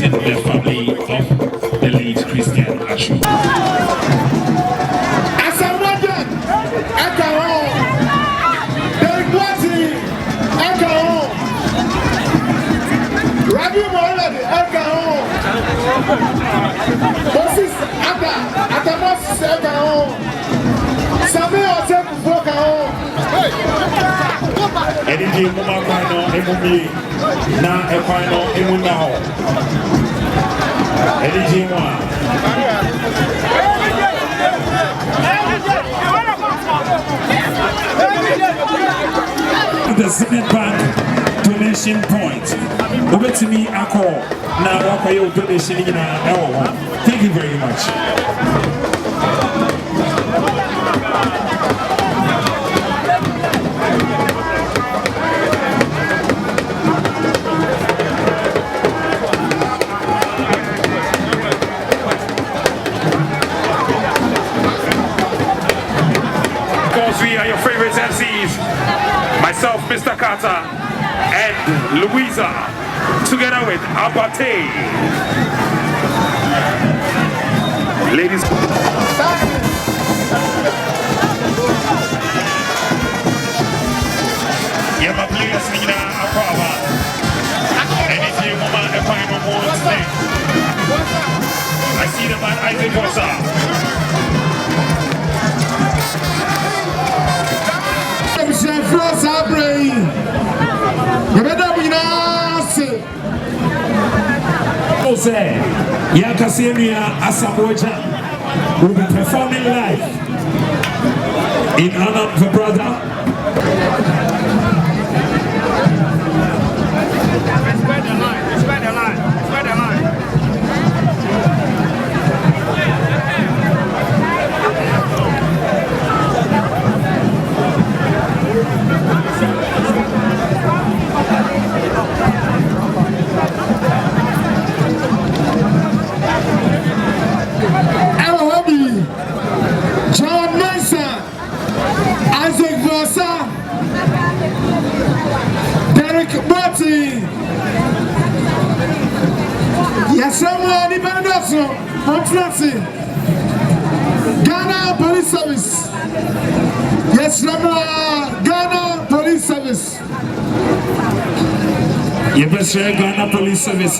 representing the family of the late Christian Atsu. Asamoah Gyan, Ekahon. Derek Watty, Ekahon. Rabi Mohamed, Ekahon. Moses Atamos, Ekahon. Samuel Ekahon. Anything Mama Kwano, Emumi, na Ekwano, Emunao. Anything one. The Senate Bank donation point. Over to me, Ako. Now, what your donation in our hour. Thank you very much. We are your favorite MCs, myself, Mr. Carter, and Louisa, together with Appiah. Ladies. Yeah, my players, Nina, Appiah. Anything, Mama, if I know more today. I see the man, Isaac Bossa. Asamoah Gyan will be performing live in honor of the brother. Derek Watty, Asamoah Muntari, Ghana Police Service, Ghana Police Service. You best Ghana Police Service.